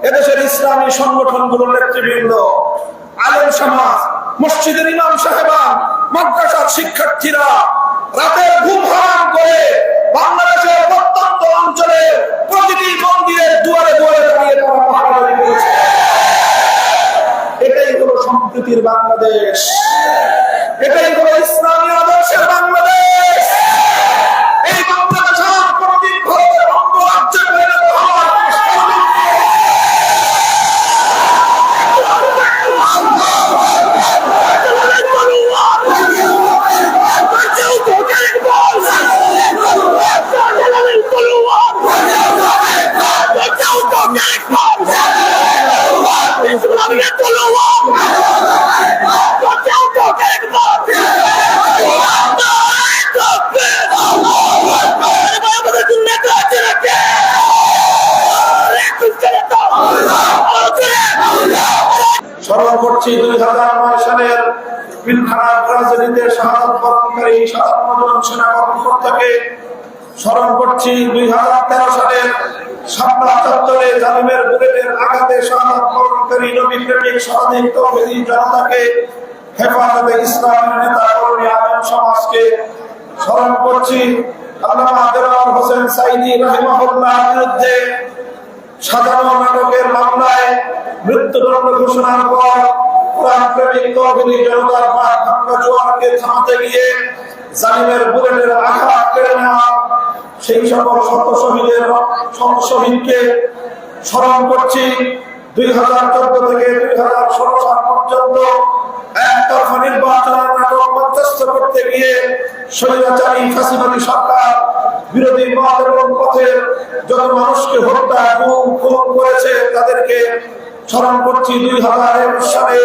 এদেশের ইসলামী সংগঠনগুলোর নেতৃবৃন্দ, আলেম সমাজ, মসজিদের ইমাম সাহেবান, মাদ্রাসার শিক্ষার্থীরা রাতের ঘুম হারাম করে বাংলাদেশের প্রত্যন্ত অঞ্চলে প্রতিটি মন্দিরের দুয়ারে দুয়ারে দাঁড়িয়ে তারা পাহারাদারি করেছে। এটাই হলো সম্প্রীতির বাংলাদেশ, এটাই হলো ইসলামী আদর্শের বাংলাদেশ। এই বাংলাদেশ আর কোনদিন ভারতের অঙ্গরাজ্যে পরিণত হওয়ার স্মরণ করছি 2009 সালের পিলখানার ট্র্যাজেডিতে শাহাদাত বরণকারী 57 জন সেনা কর্মকর্তাকে। স্মরণ করছি 2013 সালের শাপলা চত্বরে জালিমের বুলেটের আঘাতে শাহাদাত বরণকারী নবী প্রেমিক শতাধিক তৌহিদি জনতাকে। হেফাজতে ইসলামের নেতা কর্মী আলেম সমাজকে। স্মরণ করছি আল্লামা দেওয়ার হোসেন সাইদি রাহিমাহুল্লাহর বিরুদ্ধে সাজানো নাটকের মামলায় মৃত্যুদণ্ড ঘোষণার পর কোরআন প্রেমিক তৌহিদি জনতার ভাঙ্গা জোয়ারকে থামাতে গিয়ে জালিমের বুলেটের আঘাত কেড়ে নেওয়া সেই সকল শহীদকে স্মরণ করছি। 2014 থেকে 2016 সাল পর্যন্ত একতরফা নির্বাচনের নাটক মধ্যস্থ করতে গিয়ে স্বৈরাচারী ফ্যাসিবাদী সরকার বিরোধী মত এবং পথের যত মানুষকে হত্যা গুম খুন করেছে তাদেরকে স্মরণ করছি। 2021 সালে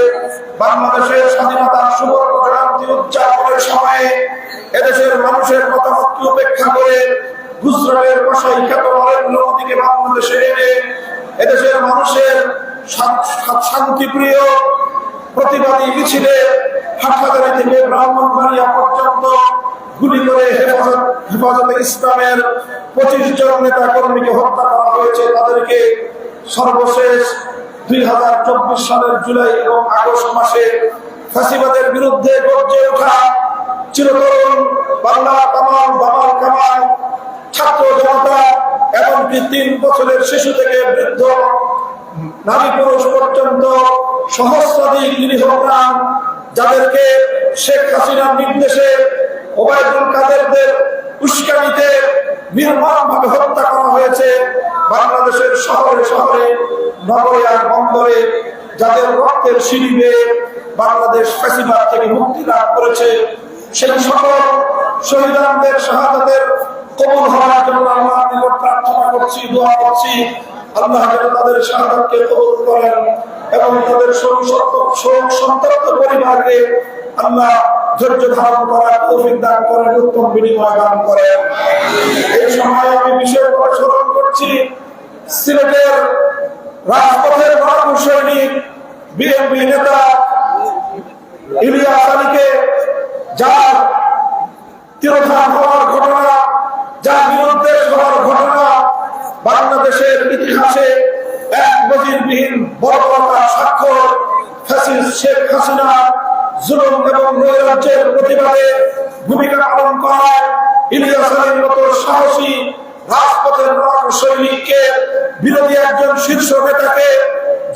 বাংলাদেশের স্বাধীনতার সুবর্ণ জয়ন্তী উদযাপনের সময়ে এদেশের মানুষের মতামতকে উপেক্ষা করে গুজরাটের কসাই খ্যাত নরেন্দ্র মোদীকে বাংলাদেশে এনে এদেশের মানুষের শান্তিপ্রিয় প্রতিবাদী মিছিলে হাটহাজারী থেকে ব্রাহ্মণবাড়িয়া পর্যন্ত গুলি করে হেফাজতে ইসলামের 25 জন নেতা কর্মীকে হত্যা করা হয়েছে। তাদেরকে সর্বশেষ 2024 সালের জুলাই এবং আগস্ট মাসে ফ্যাসিবাদের বিরুদ্ধে গর্জে ওঠা চিরতরুণ বাংলা কামাল, বামাল কামাল, ছাত্র জনতা, এমনকি 3 বছরের শিশু থেকে বৃদ্ধ নারী পুরুষ পর্যন্ত সহস্রাধিক নিরীহ প্রাণ, যাদেরকে শেখ হাসিনার নির্দেশে ওবায়দুল কাদেরদের উস্কানিতে নির্মমভাবে হত্যা করা হয়েছে। বাংলাদেশের শহরে শহরে, নগরে আর বন্দরে যাদের রক্তের সিঁড়ি বেয়ে বাংলাদেশ ফ্যাসিবাদ থেকে মুক্তি লাভ করেছে, সেই সকল শহীদদের শাহাদাতের কবুল হওয়ার জন্য আল্লাহর নিকট প্রার্থনা করছি, দোয়া করছি। আল্লাহ যেন তাদের শাহাদাতকে কবুল করেন এবং তাদের শোক সন্তপ্ত পরিবারকে আল্লাহ ধৈর্য ধারণ করার তৌফিক দান করেন, উত্তম বিনিময় দান করেন। এই সময় আমি বিশেষ করে স্মরণ করছি সিলেটের রাজপথের বাহাদুর সৈনিক বিএনপি নেতা ইলিয়াস আলীকে, যার তিরোধান হওয়ার ঘটনা, যার বিরুদ্ধে হওয়ার ঘটনা বাংলাদেশের ইতিহাসে এক নজিরবিহীন বর্বরতার স্বাক্ষর। ফ্যাসিস্ট শেখ হাসিনা জুলুম এবং নৈরাজ্যের প্রতিবাদে ভূমিকা পালন করায় ইলিয়াস আলীর মতো সাহসী রাজপথের সৈনিককে, বিরোধী একজন শীর্ষ নেতাকে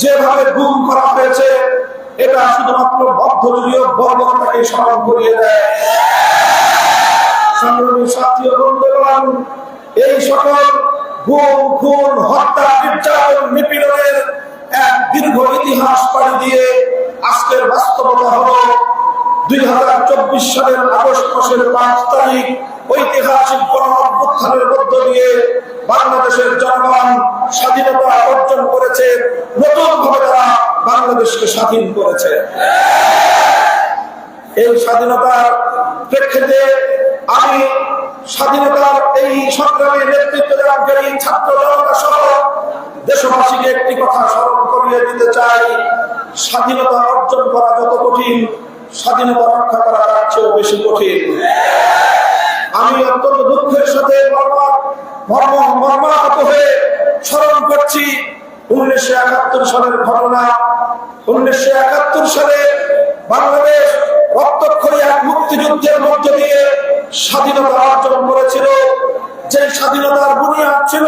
যেভাবে গুম করা হয়েছে, এটা শুধুমাত্র মধ্যযুগীয় বর্বরতাকে স্মরণ করিয়ে দেয়। সংগ্রামী সাথী ও বন্ধুগণ, এই সকল গুম, খুন, হত্যা, নির্যাতন, নিপীড়নের এক দীর্ঘ ইতিহাস পাড়ি দিয়ে আজকের বাস্তবতা হলো 2024 সালের আগস্ট মাসের 5 তারিখ ঐতিহাসিক গণঅভ্যুত্থানের মধ্য দিয়ে বাংলাদেশের জনগণ স্বাধীনতা অর্জন করেছে, নতুন ভাবে তারা বাংলাদেশকে স্বাধীন করেছে। এই স্বাধীনতার প্রেক্ষিতে আমি স্বাধীনতার এই সংগ্রামে নেতৃত্ব দানকারী ছাত্র জনতা সহ দেশবাসীকে একটি কথা স্মরণ করিয়ে দিতে চাই, স্বাধীনতা অর্জন করা যত কঠিন, স্বাধীনতা রক্ষা করা তার চেয়েও বেশি কঠিন। আমি অত্যন্ত দুঃখের সাথে মর্মাহত হয়ে স্মরণ করছি 1971 সালের ঘটনা। 1971 সালে বাংলাদেশ রক্তক্ষয়ী এক মুক্তিযুদ্ধের মধ্য দিয়ে স্বাধীনতা অর্জন করেছিল। যে স্বাধীনতার বুনিয়াদ ছিল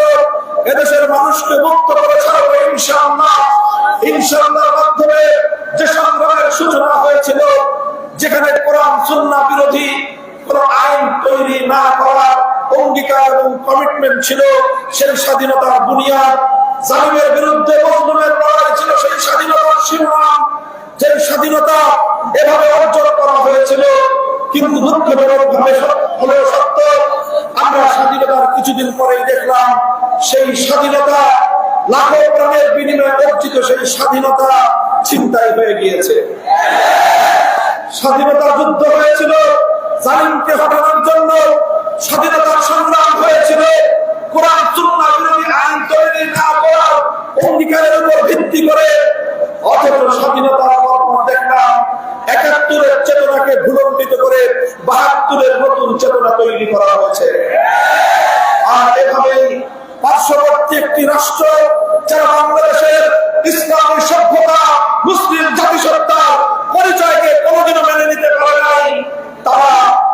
এদেশের মানুষকে মুক্ত করে ছাড়বে ইনশাআল্লাহ। ইনশাআল্লাহর মাধ্যমে যে সংগ্রামের সূচনা হয়েছিল, যেখানে কোরআন সুন্নাহ বিরোধী কোন আইন তৈরি না করার অঙ্গীকার এবং কমিটমেন্ট ছিল, সেই স্বাধীনতার বুনিয়াদ। জালিমের বিরুদ্ধে মজলুমের লড়াই ছিল সেই স্বাধীনতার শিরোনাম। যে স্বাধীনতা এভাবে অর্জন করা হয়েছিল, কিন্তু দুঃখজনকভাবে হলেও সত্য, আমরা স্বাধীনতার কিছুদিন পরেই দেখলাম সেই স্বাধীনতা, লাখো প্রাণের বিনিময়ে অর্জিত সেই স্বাধীনতা ছিনতাই হয়ে গিয়েছে। স্বাধীনতা যুদ্ধ হয়েছিল জালিমকে হটানোর জন্য, স্বাধীনতার সংগ্রাম হয়েছিল কোরআন সুন্নাহ বিরোধী আইন তৈরি না করার অঙ্গীকারের উপর ভিত্তি করে। অথচ স্বাধীনতার পর দেখলাম ৭১-এর চেতনাকে ভুলণ্ডিত করে ৭২-এর নতুন চেতনা তৈরি করা হয়েছে। আর এভাবেই পার্শ্ববর্তী একটি রাষ্ট্র যারা বাংলাদেশের ইসলামী সভ্যতা, মুসলিম জাতিসত্তার পরিচয়কে কোনোদিনও মেনে নিতে পারে নাই, তারা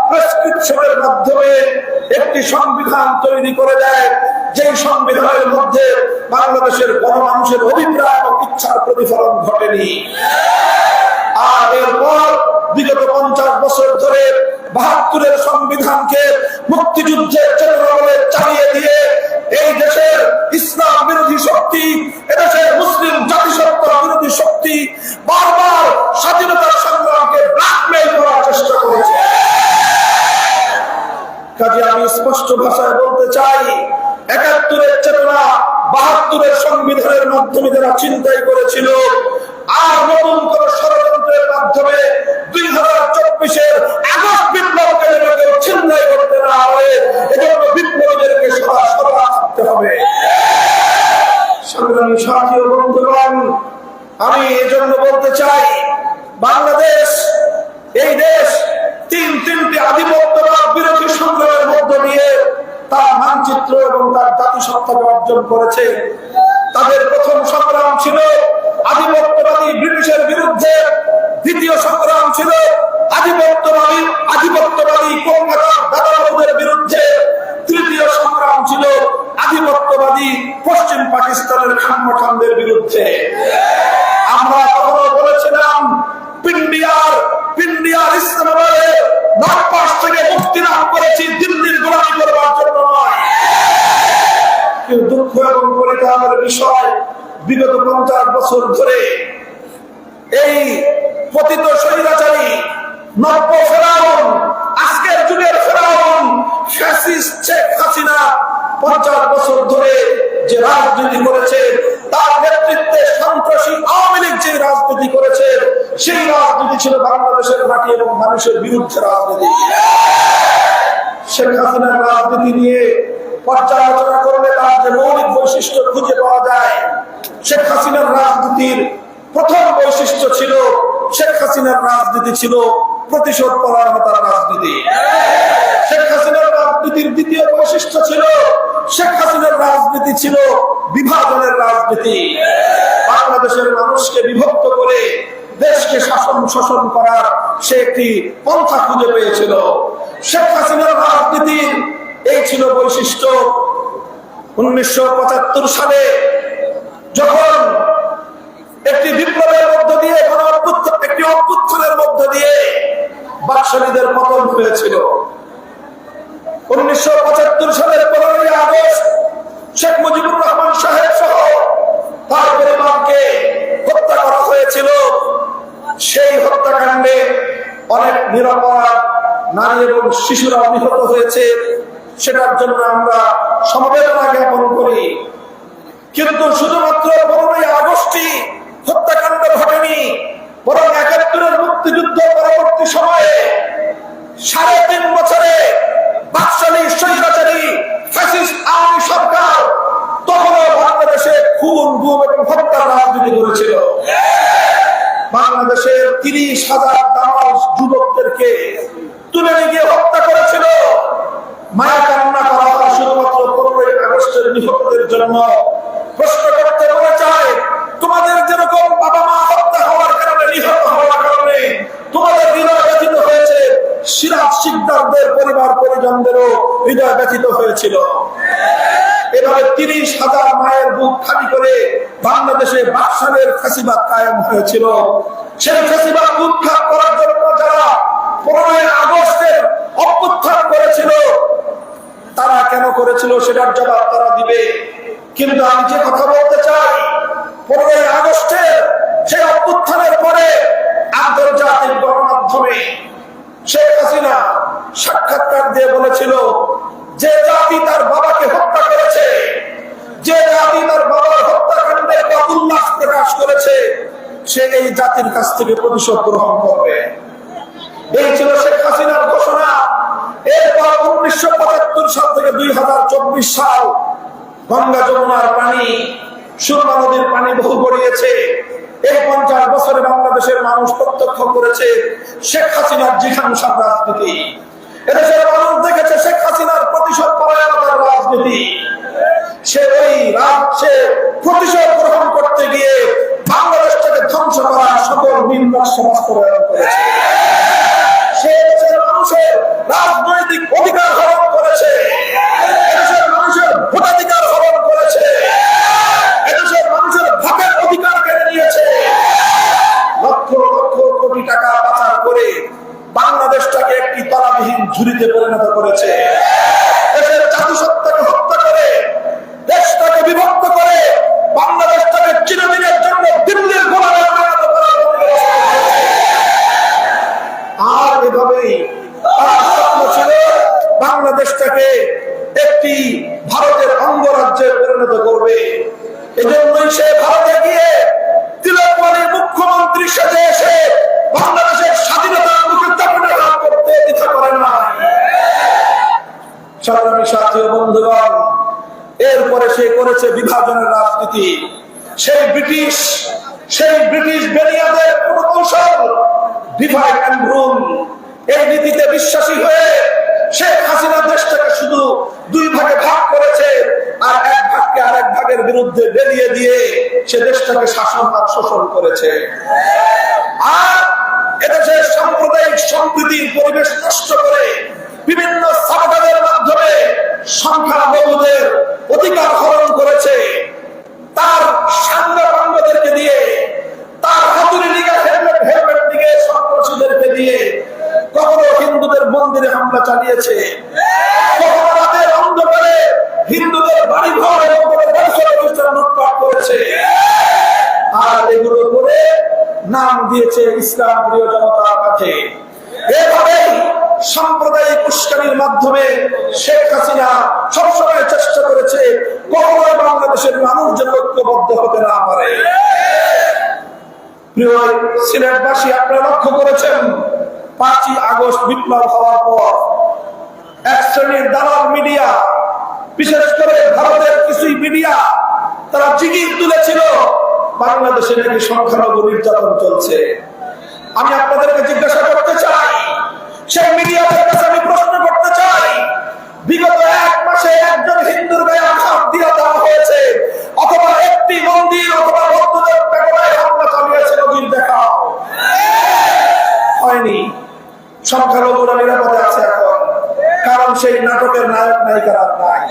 প্রেসক্রিপশনের মাধ্যমে একটি সংবিধান তৈরি করে দেয়, যে সংবিধানের মধ্যে বাংলাদেশের গণমানুষের অভিপ্রায় এবং ইচ্ছার প্রতিফলন ঘটেনি। আর এরপর বিগত 50 বছর ধরে ৭২-এর সংবিধানকে মুক্তিযুদ্ধের চেতনা বলে চালিয়ে দিয়ে এই দেশের ইসলাম বিরোধী শক্তি, এদেশের মুসলিম জাতিসত্তা বিরোধী শক্তি বারবার স্বাধীনতার সংগ্রামকে ব্ল্যাকমেইল করার চেষ্টা করেছে। কাজে আমি স্পষ্ট ভাষায় বলতে চাই, ৭১-এর চেতনা ৭২-এর সংবিধানের মাধ্যমে যারা চিন্তাই করেছিল, আর নতুন কোন ষড়যন্ত্রের মাধ্যমে 2024-এর আগস্ট বিপ্লবকে যেন কেউ চিন্তাই করতে না হয়, এজন্য বিপ্লবীদেরকে সদা থাকতে হবে। সংগ্রামী সাথী ও বন্ধুগণ, আমি এজন্য বলতে চাই, বাংলাদেশ, এই দেশ তিনটি আধিপত্যবাদ বিরোধী সংগ্রামের মধ্য দিয়ে তার মানচিত্র এবং তার জাতিসত্তাকে অর্জন করেছে। তাদের প্রথম সংগ্রাম ছিল আধিপত্যবাদী ব্রিটিশের বিরুদ্ধে, দ্বিতীয় সংগ্রাম ছিল আধিপত্যবাদী কলকাতার দাদাবাবুদের বিরুদ্ধে, তৃতীয় সংগ্রাম ছিল আধিপত্যবাদী পশ্চিম পাকিস্তানের খানমখানদের বিরুদ্ধে। আমরা তখনও বলেছিলাম পিন্ডিয়ার ইসলামাবাদে নর্থপাস থেকে মুক্তি লাভ করেছি, দিল্লির গোলামি করবার জন্য নয়। কিন্তু দুঃখ এবং পরিতাপের বিষয়, বিগত 50 বছর ধরে এই পতিত স্বৈরাচারী নব্য ফেরাউন, আজকের যুগের ফেরাউন ফ্যাসিস্ট শেখ হাসিনা 50 বছর ধরে যে রাজনীতি করেছে, তার নেতৃত্বে সন্ত্রাসী আওয়ামী লীগ যে রাজনীতি করেছে, সেই রাজনীতি ছিল বাংলাদেশের মাটি এবং মানুষের বিরুদ্ধে রাজনীতি। শেখ হাসিনার রাজনীতি নিয়ে পর্যালোচনা করলে তার যে মৌলিক বৈশিষ্ট্য খুঁজে পাওয়া যায়, শেখ হাসিনার রাজনীতির প্রথম বৈশিষ্ট্য ছিল, শেখ হাসিনার রাজনীতি ছিল প্রতিশোধ পরায়ণতার রাজনীতি। শেখ হাসিনার রাজনীতির দ্বিতীয় বৈশিষ্ট্য ছিল, শেখ হাসিনার রাজনীতি ছিল বিভাজনের রাজনীতি। বাংলাদেশের মানুষকে বিভক্ত করে দেশকে শোষণ করার সে একটি পন্থা খুঁজে পেয়েছিল। শেখ হাসিনার রাজনীতির এই ছিল বৈশিষ্ট্য। 1975 সালে যখন একটি বিপ্লবের মধ্য দিয়ে, একটি অভ্যুত্থানের মধ্য দিয়ে বাকশালীদের পতন হয়েছিল, 1975 সালের 15ই আগস্ট শেখ মুজিবুর রহমান সাহেব সহ তার পরিবারকে হত্যা করা হয়েছিল। সেই হত্যাকাণ্ডে অনেক নিরপরাধ নারী এবং শিশুরা নিহত হয়েছে, সেটার জন্য আমরা সমবেদনা জ্ঞাপন করি। কিন্তু শুধুমাত্র 15ই আগস্টই হত্যাকাণ্ড ঘটেনি, বরং ৭১-এর মুক্তিযুদ্ধ পরবর্তী সময়ে 3.5 বছরে বাকশালী স্বৈরাচারী ফ্যাসিস্ট আওয়ামী সরকার তখনও বাংলাদেশে খুন, গুম এবং হত্যার রাজনীতি করেছিল। বাংলাদেশের 30,000 দামাল যুবকদেরকে তুলে নিয়ে হত্যা করেছিল। মায়া কান্না করা হয় শুধুমাত্র 15ই আগস্টের নিহতদের জন্য। প্রশ্ন করতে বলেছে চাই, তোমাদের যেরকম বাবা মা হত্যা হওয়ার কারণে, নিহত হওয়ার কারণে তোমাদের হৃদয় ব্যথিত হয়েছে, সিরাজ শিকদারদের পরিবার পরিজনদেরও হৃদয় ব্যথিত হয়েছিল। এভাবে 30,000 মায়ের বুক খালি করে বাংলাদেশে বাকশালের ফ্যাসিবাদ কায়েম হয়েছিল। সেই ফ্যাসিবাদ উৎখাত করার জন্য যারা 15 আগস্টের অভ্যুত্থান করেছিল, তারা কেন করেছিল সেটার জবাব তারা দিবে। কিন্তু আমি যে কথা বলতে চাই, 15 আগস্টের সেই অভ্যুত্থানের পরে আন্তর্জাতিক গণমাধ্যমে শেখ হাসিনা সাক্ষাৎকার দিয়ে বলেছিল, যে জাতি তার বাবাকে হত্যা করেছে, যে জাতি তার বাবার হত্যাকাণ্ডে উল্লাস প্রকাশ করেছে, সে এই জাতির কাছ থেকে প্রতিশোধ গ্রহণ করবে। এই ছিল শেখ হাসিনার ঘোষণা। এরপর 1975 সাল থেকে 2024 সাল গঙ্গা যমুনার পানি, সুরমা নদীর পানি বহু গড়িয়েছে। এই 50 বছরে বাংলাদেশের মানুষ প্রত্যক্ষ করেছে শেখ হাসিনার জিহাংসার রাজনীতি। এদেশের মানুষ দেখেছে শেখ হাসিনার প্রতিশোধ পরায়ণতার রাজনীতি। সে প্রতিশোধ গ্রহণ করতে গিয়ে বাংলাদেশটাকে ধ্বংস করার সকল বিন্যাস বাস্তবায়ন করেছে। সে দেশের মানুষের রাজনৈতিক অধিকার হরণ করেছে, এদেশের মানুষের ভোটাধিকার হরণ করেছে, এদেশের মানুষের ভোটের অধিকার কেড়ে নিয়েছে। লক্ষ লক্ষ কোটি টাকা পাচার করে বাংলাদেশটাকে একটি তলাবিহীন ঝুড়িতে পরিণত করেছে। দেশের জাতিসত্তাকে হত্যা করে, দেশটাকে বিভক্ত করে বাংলাদেশটাকে চিরদিনের জন্য দিল্লির গোলামে পরিণত করে। আর এভাবেই তার স্বপ্ন ছিল বাংলাদেশটাকে একটি ভারতের অঙ্গরাজ্যে পরিণত করবে। এজন্যই সে ভারতে গিয়ে তিলকমালির মুখ্যমন্ত্রী সেজে এসে বাংলাদেশের স্বাধীনতার মুখে চাপড়ে করতে দ্বিধা করে না। সংগ্রামী সাথী ও বন্ধুগণ, এরপরে সে করেছে বিভাজনের রাজনীতি। সেই ব্রিটিশ বেনিয়াদের কৌশল ডিভাইড এন্ড রুল, এই নীতিতে বিশ্বাসী হয়ে শেখ হাসিনা দেশটাকে শুধু 2 ভাগে ভাগ করেছে, আর 1 ভাগকে আরেক ভাগের বিরুদ্ধে বেরিয়ে দিয়ে সে দেশটাকে শাসন আর শোষণ করেছে। আর এদেশের সাম্প্রদায়িক সম্প্রীতির পরিবেশ নষ্ট করে বিভিন্ন সাবকাদের মাধ্যমে সংখ্যালঘুদের অধিকার হরণ করেছে। তার সাংবাদিকদেরকে দিয়ে, তার হাতুড়ি লিগা হেলমেট দিকে সন্ত্রাসীদেরকে দিয়ে কখনো হিন্দুদের মন্দিরে হামলা চালিয়েছে, কখনো রাতের অন্ধকারে হিন্দুদের বাড়িঘর এবং লুটপাট করেছে। আর এগুলো করে নাম দিয়েছে ইসলাম প্রিয় জনতার কাছে। এভাবেই সাম্প্রদায়িক উস্কানির মাধ্যমে শেখ হাসিনা সবসময় চেষ্টা করেছে কখনোই বাংলাদেশের মানুষ যেন ঐক্যবদ্ধ হতে না পারে। প্রিয় সিলেটবাসী, আপনারা লক্ষ্য করেছেন 5ই আগস্ট বিপ্লব হওয়ার পর এক শ্রেণীর দালাল মিডিয়া, বিশেষ করে ভারতের কিছু মিডিয়া, তারা জিগির তুলেছিল বাংলাদেশে নাকি সংখ্যালঘু নির্যাতন চলছে। আমি আপনাদেরকে জিজ্ঞাসা করতে চাই, সেই মিডিয়াদের কাছে আমি প্রশ্ন করতে চাই, বিগত 1 মাসে একজন হিন্দুর গায়ে আঘাত দিয়ে দেওয়া হয়েছে, অথবা একটি মন্দির অথবা বৌদ্ধদের পেগোডায় হামলা চালিয়েছে নদীর দেখাও হয়নি। সংখ্যালঘুরা নিরাপদে আছে এখন, কারণ সেই নাটকের নায়ক নায়িকারা নাই।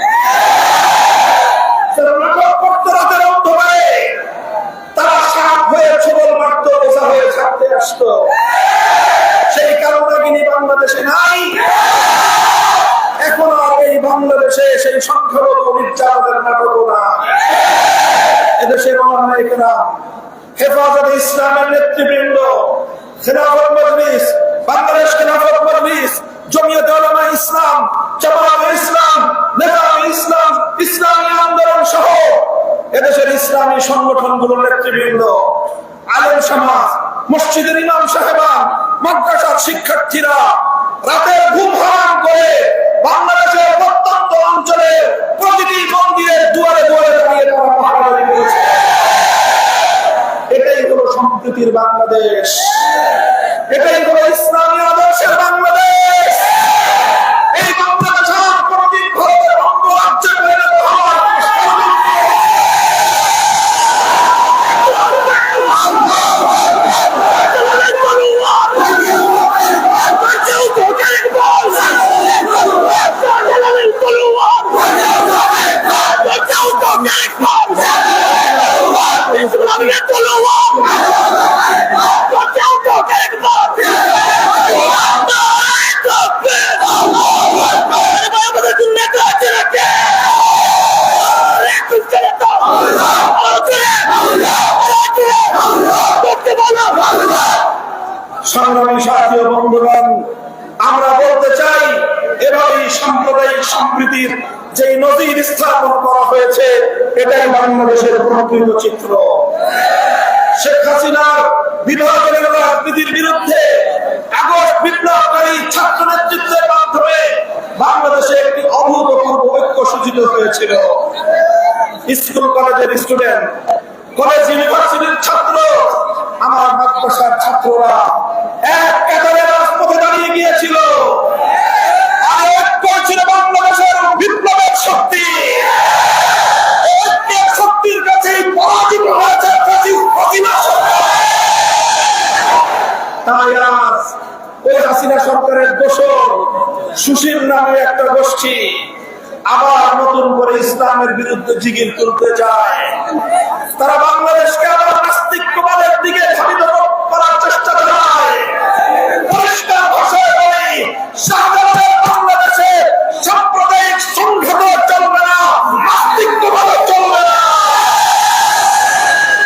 নাটক করতে রাতের অন্ধকারে তারা সাপ হয়ে ছবল মারত, বোঝা হয়ে ছাড়তে আসতো। সেই কারণাগিনী বাংলাদেশে নাই। এখন আর এই বাংলাদেশে সেই সংখ্যালঘু নির্যাতনের নাটকও না। এদেশের ওলামায়ে-কেরাম, হেফাজতে ইসলামের নেতৃবৃন্দ, খেলাফত মজলিস, বাংলাদেশ খেলাফত মজলিস, জমিয়তে উলামায়ে ইসলাম, জামায়াতে ইসলাম, নেজামে ইসলাম, ইসলামী আন্দোলন সহ এদেশের ইসলামী সংগঠনগুলোর নেতৃবৃন্দ, আলেম সমাজ, মসজিদের ইমাম সাহেবান, মাদ্রাসার শিক্ষার্থীরা রাতের ঘুম হারাম করে বাংলাদেশের প্রত্যন্ত অঞ্চলে প্রতিটি মন্দিরের দুয়ারে দুয়ারে দাঁড়িয়ে তারা পাহারাদারি করেছে। এটাই হলো সম্প্রীতির বাংলাদেশ, এটাই হলো ইসলামী আদর্শের বাংলাদেশ। এই বাংলাদেশ আর কোনদিন ভারতের অঙ্গরাজ্যে পরিণত হওয়ার সংগ্রামী সাথী ও বন্ধুগণ, আমরা বলতে চাই এভাবেই সাম্প্রদায়িক সম্প্রীতির যে নজির স্থাপন করা হয়েছে এটাই বাংলাদেশের প্রকৃত চিত্র। শেখ হাসিনার বিভাজনের রাজনীতির বিরুদ্ধে আগস্ট বিপ্লবকারী ছাত্র নেতৃত্বের মাধ্যমে বাংলাদেশে একটি অভূতপূর্ব ঐক্য সূচিত হয়েছিল। স্কুল কলেজের স্টুডেন্ট, কলেজ ইউনিভার্সিটির ছাত্র, আমার মাদ্রাসার ছাত্ররা এক কাতারে রাজপথে দাঁড়িয়ে গিয়েছিল। আর ঐক্য ছিল বাংলাদেশের বিপ্লবের শক্তি। ঐক্যের শক্তির কাছে পরাজিত হয়েছে হাসিনা সরকার। তাই আজ ওই হাসিনা সরকারের দোসর সুশীল নামে একটা গোষ্ঠী আবার নতুন করে ইসলামের বিরুদ্ধে জিগির তুলতে যায়। তারা বাংলাদেশকে আবার নাস্তিক্যবাদের দিকে